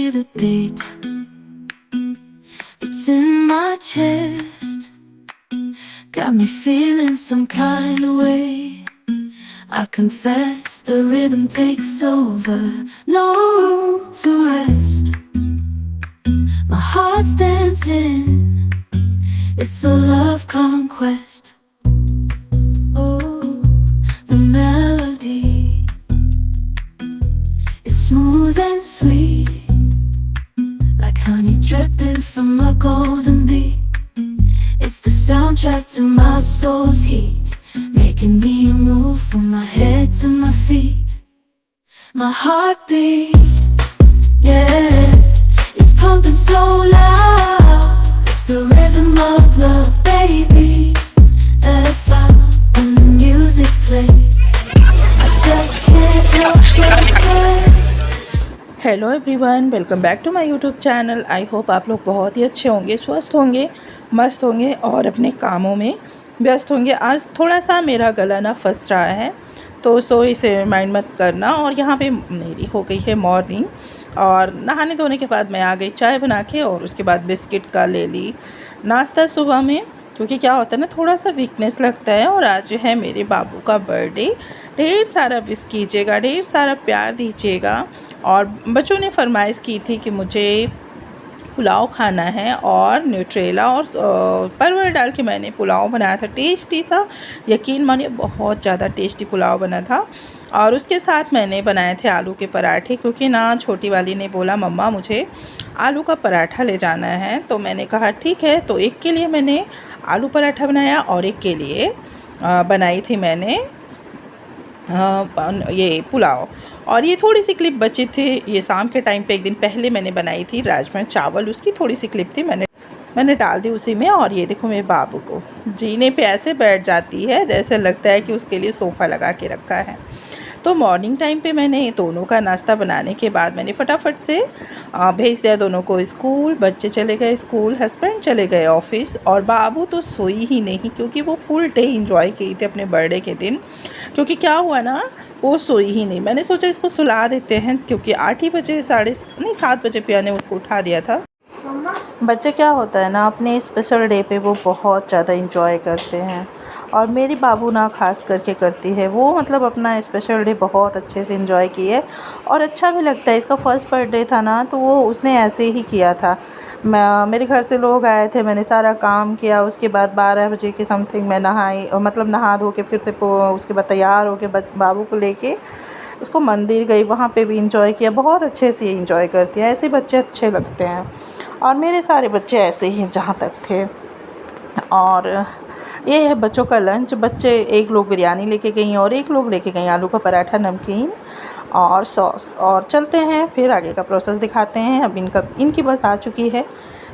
hear the beat. It's in my chest. Got me feeling some kind of way. I confess the rhythm takes over. No room to rest. My heart's dancing. It's a love conquest. Oh, the melody. It's smooth and sweet, like honey dripping from a golden bee. It's the soundtrack to my soul's heat, making me move from my head to my feet. My heartbeat, yeah, it's pumping so loud. It's the rhythm of love, baby, that I found when the music plays. I just can't help but sway. Hello everyone, welcome back to my YouTube channel. I hope आप लोग बहुत ही अच्छे होंगे, स्वस्थ होंगे, मस्त होंगे और अपने कामों में व्यस्त होंगे। आज थोड़ा सा मेरा गला ना फंस रहा है, तो इसे माइंड मत करना। और यहाँ पे मेरी हो गई है मॉर्निंग, और नहाने धोने के बाद मैं आ गई चाय बना के, और उसके बाद बिस्किट का ले ली नाश्ता सुबह में, क्योंकि क्या होता है ना, थोड़ा सा वीकनेस लगता है। और आज है मेरे बाबू का बर्थडे। ढेर सारा विश कीजिएगा, ढेर सारा प्यार दीजिएगा। और बच्चों ने फरमाइश की थी कि मुझे पुलाव खाना है, और न्यूट्रेला और परवल डाल के मैंने पुलाव बनाया था, टेस्टी सा। यकीन मानिए बहुत ज़्यादा टेस्टी पुलाव बना था। और उसके साथ मैंने बनाए थे आलू के पराठे, क्योंकि ना छोटी वाली ने बोला मम्मा मुझे आलू का पराठा ले जाना है। तो मैंने कहा ठीक है। तो एक के लिए मैंने आलू पराठा बनाया, और एक के लिए बनाई थी मैंने ये पुलाव। और ये थोड़ी सी क्लिप बची थी, ये शाम के टाइम पे एक दिन पहले मैंने बनाई थी राजमा चावल, उसकी थोड़ी सी क्लिप थी, मैंने डाल दी उसी में। और ये देखो मेरे बाबू को जीने पे ऐसे बैठ जाती है जैसे लगता है कि उसके लिए सोफ़ा लगा के रखा है। तो मॉर्निंग टाइम पे मैंने दोनों का नाश्ता बनाने के बाद मैंने फटाफट से भेज दिया दोनों को स्कूल। बच्चे चले गए स्कूल, हस्बैंड चले गए ऑफिस, और बाबू तो सोई ही नहीं, क्योंकि वो फुल डे इंजॉय की थी अपने बर्थडे के दिन। क्योंकि क्या हुआ ना, वो सोई ही नहीं। मैंने सोचा इसको सुला देते हैं, क्योंकि 8 ही बजे 7 बजे पिया ने उसको उठा दिया था। बच्चे क्या होता है ना, अपने स्पेशल डे पे वो बहुत ज़्यादा इंजॉय करते हैं, और मेरी बाबू ना खास करके करती है। वो मतलब अपना स्पेशल डे बहुत अच्छे से इंजॉय की है, और अच्छा भी लगता है। इसका फर्स्ट बर्थडे था ना, तो वो उसने ऐसे ही किया था। मेरे घर से लोग आए थे, मैंने सारा काम किया। उसके बाद 12 बजे के समथिंग मैं नहाई, मतलब नहा धो के फिर से उसके बाद तैयार होके बाबू को लेके उसको मंदिर गई, वहाँ पे भी इंजॉय किया। बहुत अच्छे से इंजॉय करती है, ऐसे बच्चे अच्छे लगते हैं। और मेरे सारे बच्चे ऐसे ही जहाँ तक थे। और ये है बच्चों का लंच। बच्चे एक लोग बिरयानी लेके गई और एक लोग लेके गई आलू का पराठा, नमकीन और सॉस। और चलते हैं फिर आगे का प्रोसेस दिखाते हैं। अब इनकी बस आ चुकी है,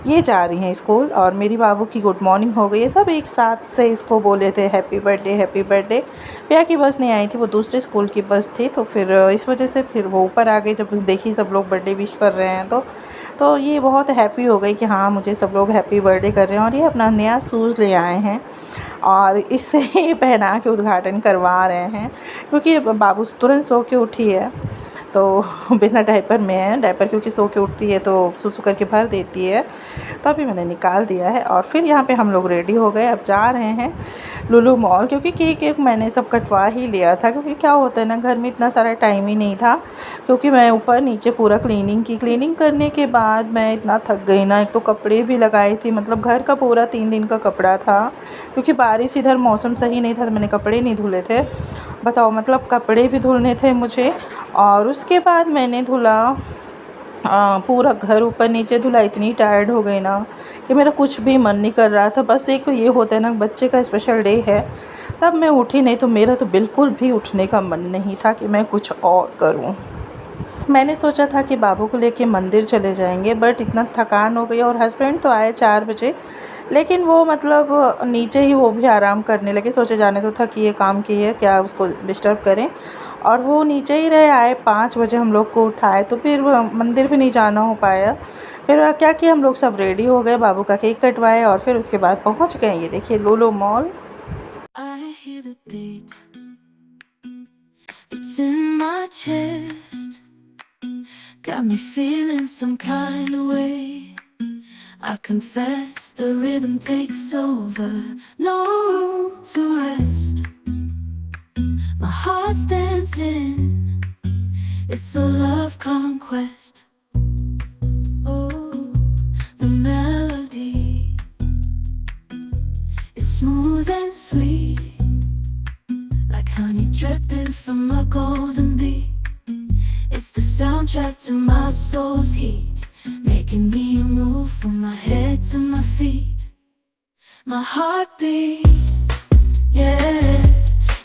ये जा रही हैं स्कूल, और मेरी बाबू की गुड मॉर्निंग हो गई है। सब एक साथ से इसको बोले थे हैप्पी बर्थडे हैप्पी बर्थडे। भैया की बस नहीं आई थी, वो दूसरे स्कूल की बस थी, तो फिर इस वजह से फिर वो ऊपर आ गई। जब देखी सब लोग बर्थडे विश कर रहे हैं, तो ये बहुत हैप्पी हो गई कि हाँ मुझे सब लोग हैप्पी बर्थडे कर रहे हैं। और ये अपना नया शूज़ ले आए हैं, और इससे ये पहना के उद्घाटन करवा रहे हैं, क्योंकि बाबू तुरंत सो के उठी है, तो बिना डायपर में है। डायपर क्योंकि सो के उठती है तो सुसु करके भर देती है, तो अभी मैंने निकाल दिया है। और फिर यहाँ पे हम लोग रेडी हो गए, अब जा रहे हैं लुलु मॉल, क्योंकि केक मैंने सब कटवा ही लिया था। क्योंकि क्या होता है ना, घर में इतना सारा टाइम ही नहीं था, क्योंकि मैं ऊपर नीचे पूरा क्लीनिंग करने के बाद मैं इतना थक गई ना। एक तो कपड़े भी लगाई थी, मतलब घर का पूरा 3 दिन का कपड़ा था, क्योंकि बारिश इधर मौसम सही नहीं था, तो मैंने कपड़े नहीं धुले थे। बताओ, मतलब कपड़े भी धुलने थे मुझे। और उसके बाद मैंने धुला पूरा घर, ऊपर नीचे धुला। इतनी टायर्ड हो गई ना कि मेरा कुछ भी मन नहीं कर रहा था। बस एक ये होता है ना, बच्चे का स्पेशल डे है, तब मैं उठी, नहीं तो मेरा तो बिल्कुल भी उठने का मन नहीं था कि मैं कुछ और करूं। मैंने सोचा था कि बाबू को लेके मंदिर चले जाएंगे, बट इतना थकान हो गई। और हस्बैंड तो आए 4 बजे, लेकिन वो मतलब नीचे ही वो भी आराम करने लगे। सोचे जाने तो था कि ये काम की है, क्या उसको डिस्टर्ब करें। और वो नीचे ही रहे, आए 5 बजे हम लोग को उठाए, तो फिर मंदिर भी नहीं जाना हो पाया। फिर क्या किया, हम लोग सब रेडी हो गए, बाबू का केक कटवाए, और फिर उसके बाद पहुंच गए ये देखिए लुलु mall. I hear the beat. It's in my chest. got me feeling some kind of way. I confess the rhythm takes over, no room to rest. My heart's dancing, it's a love conquest. Oh, the melody, it's smooth and sweet, like honey dripping from a golden bee. It's the soundtrack to my soul's heat, making me move from my head to my feet. My heartbeat, yeah,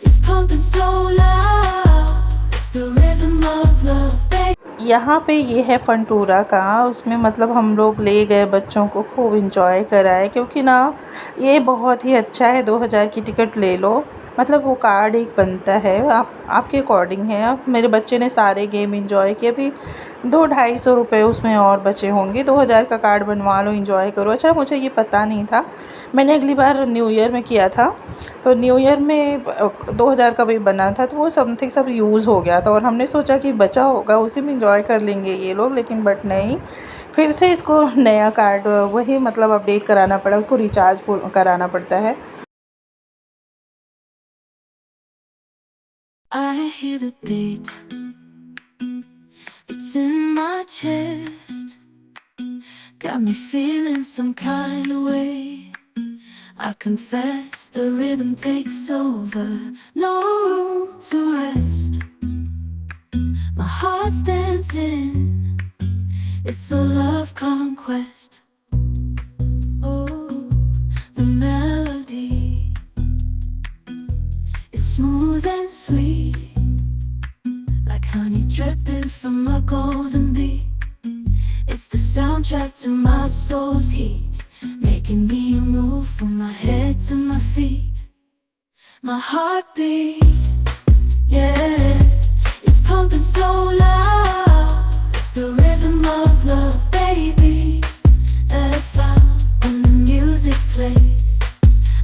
it's pumping so loud. It's the rhythm of love, baby. यहाँ पे ये है फंटूरा का, उसमें मतलब हम लोग ले गए बच्चों को, खूब इंजॉय कराए, क्योंकि ना ये बहुत ही अच्छा है। 2000 की टिकट ले लो, मतलब वो कार्ड एक बनता है, आपके अकॉर्डिंग है। अब मेरे बच्चे ने सारे गेम इंजॉय किए, अभी 200-250 रुपये उसमें और बचे होंगे। 2000 का कार्ड बनवा लो, इंजॉय करो। अच्छा, मुझे ये पता नहीं था, मैंने अगली बार न्यू ईयर में किया था, तो न्यू ईयर में 2000 का भी बना था, तो वो समथिंग सब यूज़ हो गया था, और हमने सोचा कि बचा होगा उसी में इंजॉय कर लेंगे ये लोग, लेकिन बट नहीं, फिर से इसको नया कार्ड वही मतलब अपडेट कराना पड़ा, उसको रिचार्ज कराना पड़ता है। I hear the beat, it's in my chest, got me feeling some kind of way. I confess the rhythm takes over, no room to rest. My heart's dancing, it's a love conquest. Oh, the melody, it's smooth and sweet, like honey dripping from a golden bee. It's the soundtrack to my soul's heat, making me move from my head to my feet. My heartbeat, yeah, it's pumping so loud. It's the rhythm of love, baby, that I found when the music plays.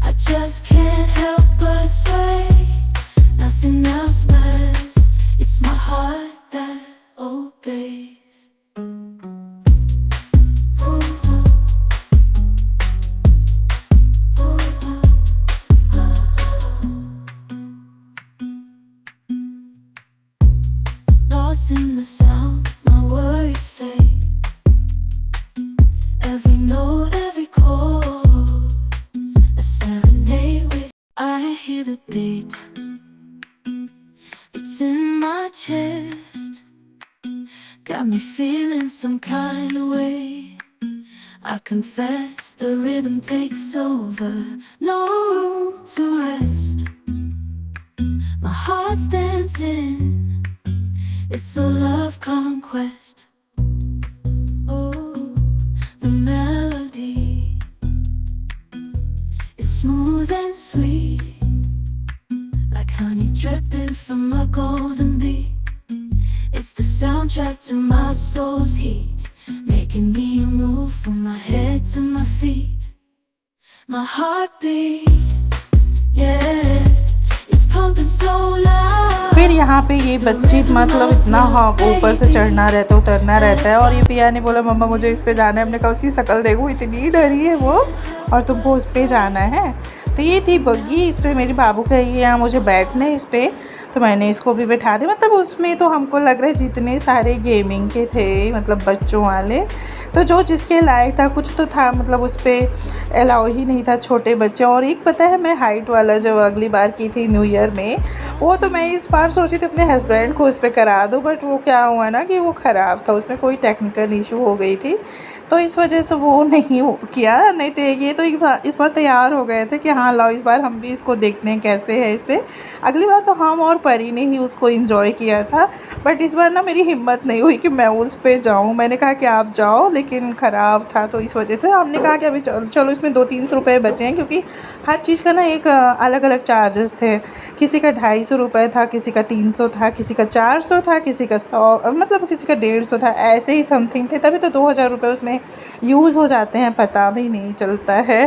I just can't help but sway. Nothing else matters, it's my heart that obeys. Lost in the sound, my worries fade. Every note, every chord, a serenade with. I hear the beat, it's in my chest, got me feeling some kind of way. I confess the rhythm takes over, no room to rest. My heart's dancing, it's a love conquest. Oh, the melody, it's smooth and sweet, like honey dripping from a golden bee. It's the soundtrack to my soul's heat, making me move from my head to my feet. My heartbeat, yeah, it's pumping so loud. फिर यहाँ पे ये बच्चे मतलब इतना ऊपर से चढ़ना रहता है, उतरना रहता है, और ये पिया ने बोला मम्मा मुझे इस पे जाना है। हमने कहा उसकी शक्ल देखो, इतनी डरी है वो, और तुमको उस पे जाना है। तो ये थी बग्गी, इस पर मेरे बाबू का ये यहाँ मुझे बैठना है इस पर, तो मैंने इसको भी बैठा दिया। मतलब उसमें तो हमको लग रहा है जितने सारे गेमिंग के थे, मतलब बच्चों वाले, तो जो जिसके लायक था, कुछ तो था मतलब उस पर अलाउ ही नहीं था छोटे बच्चे। और एक पता है, मैं हाइट वाला जब अगली बार की थी न्यू ईयर में, वो तो मैं इस बार सोची थी अपने हस्बैंड को उस पर करा दूँ, बट वो क्या हुआ ना कि वो ख़राब था, उसमें कोई टेक्निकल इशू हो गई थी, तो इस वजह से वो नहीं किया। नहीं तो ये तो इस बार तैयार हो गए थे कि हाँ लाओ इस बार हम भी इसको देखते हैं कैसे है इस पर। अगली बार तो हम और परी ने ही उसको एंजॉय किया था, बट इस बार ना मेरी हिम्मत नहीं हुई कि मैं उस पर जाऊँ। मैंने कहा कि आप जाओ, लेकिन ख़राब था, तो इस वजह से हमने कहा कि अभी चलो इसमें 200-300 रुपये बचे हैं, क्योंकि हर चीज़ का ना एक अलग अलग चार्जेस थे। किसी का 250 रुपये था, किसी का 300 था, किसी का 400 था, किसी का 100, मतलब किसी का 150 था, ऐसे ही समथिंग थे। तभी तो 2000 रुपये उसमें यूज़ हो जाते हैं, पता भी नहीं चलता है।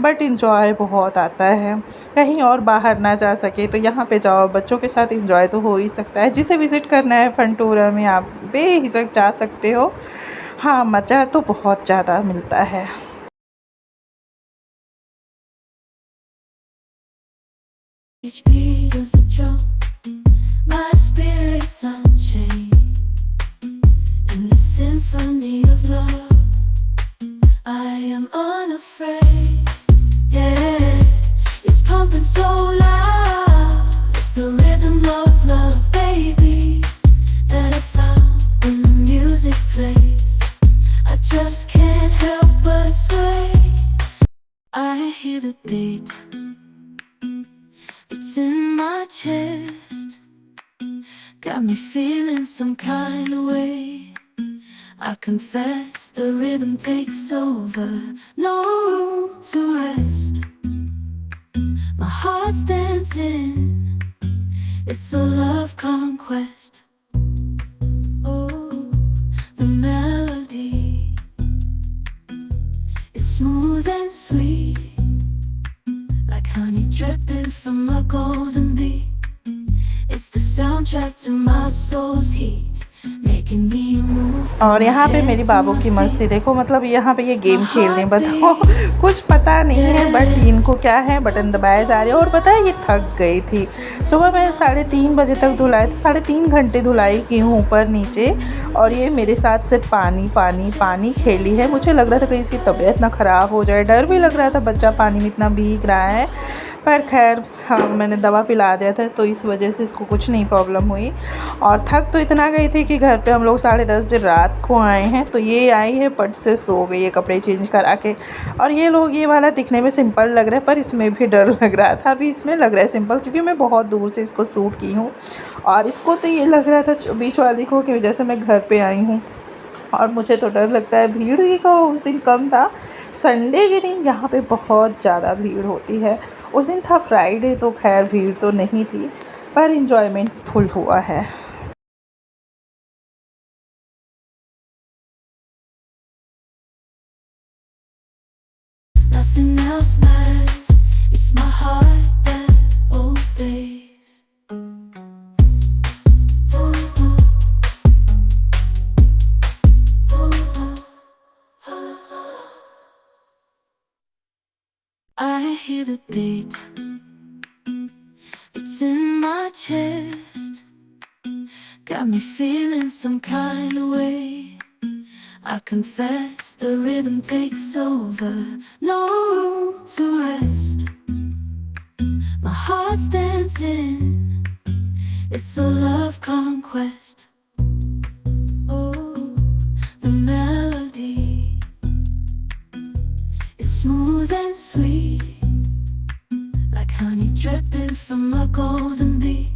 बट इंजॉय बहुत आता है। कहीं और बाहर ना जा सके तो यहाँ पे जाओ, बच्चों के साथ इंजॉय तो हो ही सकता है। जिसे विज़िट करना है फंटूरा में आप बेहिचक जा सकते हो। हाँ, मज़ा तो बहुत ज़्यादा मिलता है। Each beat of the drum, my spirit's unchained. In the symphony of love, I am unafraid. Yeah, it's pumping so loud. It's the rhythm of love, baby, that I found when the music plays. I just can't help but sway. I hear the beat, it's in my chest, got me feeling some kind of way. I confess the rhythm takes over, no room to rest. My heart's dancing, it's a love conquest. Oh, the melody, it's smooth and sweet, like honey dripping from a golden bee. It's the soundtrack to my soul's heat, making me move from और यहाँ पे my मेरी head to Babu my की मस्ती feet. देखो, मतलब यहाँ पे ये गेम खेल रहे हैं, बताओ कुछ पता नहीं है, बट इनको क्या है, बटन दबाए जा रहे हैं। और पता है ये थक गई थी। सुबह मैं 3:30 बजे तक धुलाई, 3.5 घंटे धुलाई की हूँ ऊपर नीचे, और ये मेरे साथ सिर्फ पानी पानी पानी खेली है। मुझे लग रहा था कि इसकी तबीयत ना ख़राब हो जाए, डर भी लग रहा था, बच्चा पानी में इतना भीग रहा है। पर खैर हाँ, मैंने दवा पिला दिया था, तो इस वजह से इसको कुछ नहीं प्रॉब्लम हुई। और थक तो इतना गई थी कि घर पे हम लोग 10:30 बजे रात को आए हैं, तो ये आई है पट से सो गई है कपड़े चेंज करा के। और ये लोग, ये वाला दिखने में सिंपल लग रहा है, पर इसमें भी डर लग रहा था। अभी इसमें लग रहा है सिंपल, क्योंकि मैं बहुत दूर से इसको सूट की हूँ। और इसको तो ये लग रहा था बीच वाली को कि जैसे मैं घर पर आई हूँ। और मुझे तो डर लगता है, भीड़ ही का उस दिन कम था। संडे के दिन यहाँ पे बहुत ज़्यादा भीड़ होती है। उस दिन था फ्राइडे, तो खैर भीड़ तो नहीं थी, पर इन्जॉयमेंट फुल हुआ है। Nothing else matters, it's my heart that obeys. I hear the beat, it's in my chest, got me feeling some kind of way. I confess the rhythm takes over, no room to rest. My heart's dancing, it's a love conquest. Oh, the melody, it's smooth and sweet, like honey dripping from a golden bee.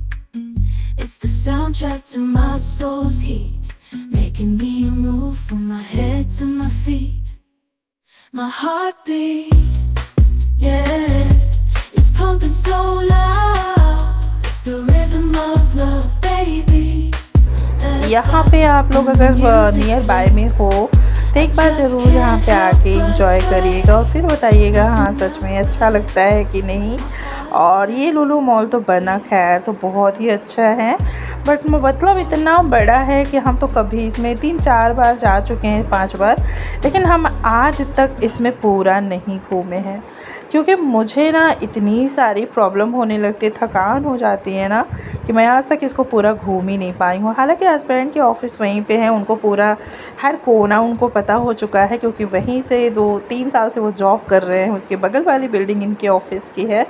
It's the soundtrack to my soul's heat, making me move from my head to my feet. My heartbeat, yeah, it's pumping so loud. It's the rhythm of love, baby. यहाँ पे आप लोग अगर near by में हो तो एक बार ज़रूर यहाँ पे आके इंजॉय करिएगा, और फिर बताइएगा हाँ सच में अच्छा लगता है कि नहीं। और ये लुलु मॉल तो बना खैर तो बहुत ही अच्छा है, बट मतलब इतना बड़ा है कि हम तो कभी इसमें 3-4 बार जा चुके हैं, 5 बार, लेकिन हम आज तक इसमें पूरा नहीं घूमे हैं। क्योंकि मुझे ना इतनी सारी प्रॉब्लम होने लगती है, थकान हो जाती है ना, कि मैं आज तक इसको पूरा घूम ही नहीं पाई हूँ। हालांकि हस्बैंड की ऑफ़िस वहीं पे है, उनको पूरा हर कोना उनको पता हो चुका है, क्योंकि वहीं से 2-3 साल से वो जॉब कर रहे हैं। उसके बगल वाली बिल्डिंग इनके ऑफ़िस की है।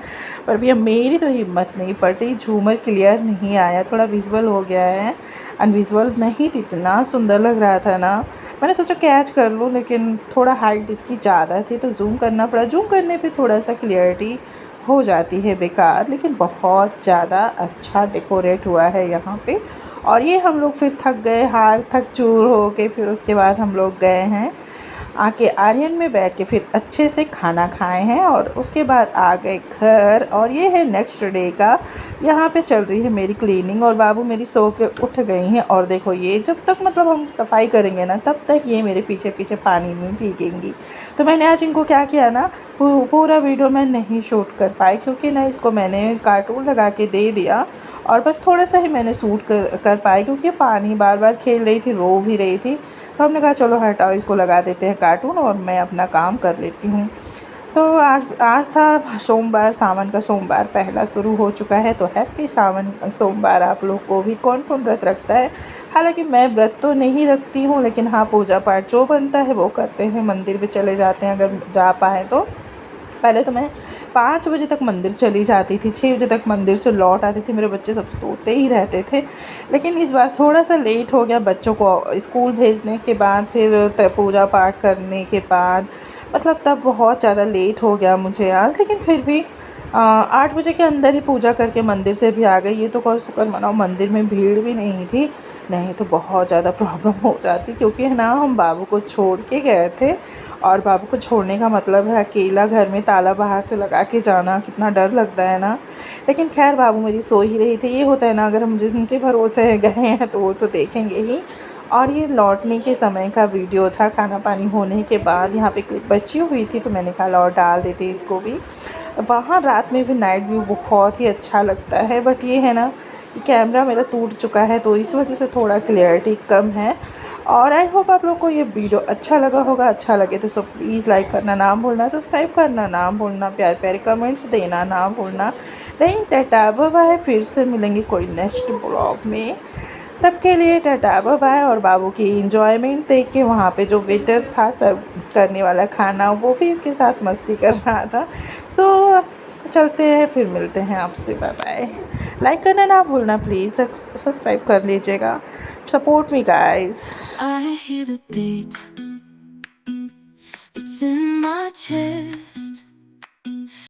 पर भैया मेरी तो हिम्मत नहीं पड़ती, झूमर क्लियर नहीं आया, थोड़ा विजुअल हो गया है, अनविजुअल नहीं तो इतना सुंदर लग रहा था ना। मैंने सोचा कैच कर लूँ, लेकिन थोड़ा हाइट इसकी ज़्यादा थी तो जूम करना पड़ा। जूम करने पे थोड़ा सा क्लियरिटी हो जाती है बेकार, लेकिन बहुत ज़्यादा अच्छा डेकोरेट हुआ है यहाँ पे। और ये हम लोग फिर थक गए, हार थक चूर हो के फिर उसके बाद हम लोग गए हैं आके आर्यन में बैठ के फिर अच्छे से खाना खाए हैं और उसके बाद आ गए घर। और ये है नेक्स्ट डे का, यहाँ पे चल रही है मेरी क्लीनिंग और बाबू मेरी सो के उठ गई हैं। और देखो ये जब तक मतलब हम सफाई करेंगे ना तब तक ये मेरे पीछे पीछे पानी में भीगेंगी। तो मैंने आज इनको क्या किया ना, पूरा वीडियो मैं नहीं शूट कर पाई क्योंकि ना इसको मैंने कार्टून लगा के दे दिया और बस थोड़ा सा ही मैंने शूट कर पाई क्योंकि पानी बार बार खेल रही थी, रो भी रही थी। तो हमने कहा चलो हटाओ, इसको लगा देते हैं कार्टून और मैं अपना काम कर लेती हूँ। तो आज था सोमवार, सावन का सोमवार पहला शुरू हो चुका है। तो हैप्पी सावन सोमवार आप लोग को भी। कौन कौन व्रत रखता है? हालांकि मैं व्रत तो नहीं रखती हूँ, लेकिन हाँ पूजा पाठ जो बनता है वो करते हैं, मंदिर भी चले जाते हैं अगर जा पाए तो। पहले तो मैं 5 बजे तक मंदिर चली जाती थी, 6 बजे तक मंदिर से लौट आती थी, मेरे बच्चे सब सोते ही रहते थे। लेकिन इस बार थोड़ा सा लेट हो गया बच्चों को स्कूल भेजने के बाद, फिर पूजा पाठ करने के बाद, मतलब तब बहुत ज़्यादा लेट हो गया मुझे आज। लेकिन फिर भी 8 बजे के अंदर ही पूजा करके मंदिर से भी आ गई। ये तो कर शुक्र मनाओ मंदिर में भीड़ भी नहीं थी, नहीं तो बहुत ज़्यादा प्रॉब्लम हो जाती क्योंकि है ना हम बाबू को छोड़ के गए थे। और बाबू को छोड़ने का मतलब है अकेला घर में ताला बाहर से लगा के जाना, कितना डर लगता है ना। लेकिन खैर बाबू मेरी सो ही रही थी। ये होता है ना अगर हम जिनके भरोसे गए हैं तो वो तो देखेंगे ही। और ये लौटने के समय का वीडियो था, खाना पानी होने के बाद। यहाँ पे क्लिप बची हुई थी तो मैंने कहा लौट डाल देते इसको भी। वहाँ रात में भी नाइट व्यू बहुत ही अच्छा लगता है, बट ये है ना कि कैमरा मेरा टूट चुका है तो इस वजह से थोड़ा क्लियरिटी कम है। और आई होप आप लोग को ये वीडियो अच्छा लगा होगा। अच्छा लगे तो सो प्लीज़ लाइक करना ना भूलना, सब्सक्राइब करना ना भूलना, प्यारे प्यारे कमेंट्स देना ना भूलना। नहीं टाटा बाय बाय, फिर से मिलेंगे कोई नेक्स्ट ब्लॉग में। तब के लिए टाटा बाय बाय। और बाबू की इंजॉयमेंट देख के वहाँ पे जो वेटर था सर्व करने वाला खाना वो भी इसके साथ मस्ती कर रहा था। सो चलते हैं, फिर मिलते हैं आपसे, बाय बाय। लाइक करना ना भूलना प्लीज़, सब्सक्राइब कर लीजिएगा, support me guys. I hear the beat, it's in my chest.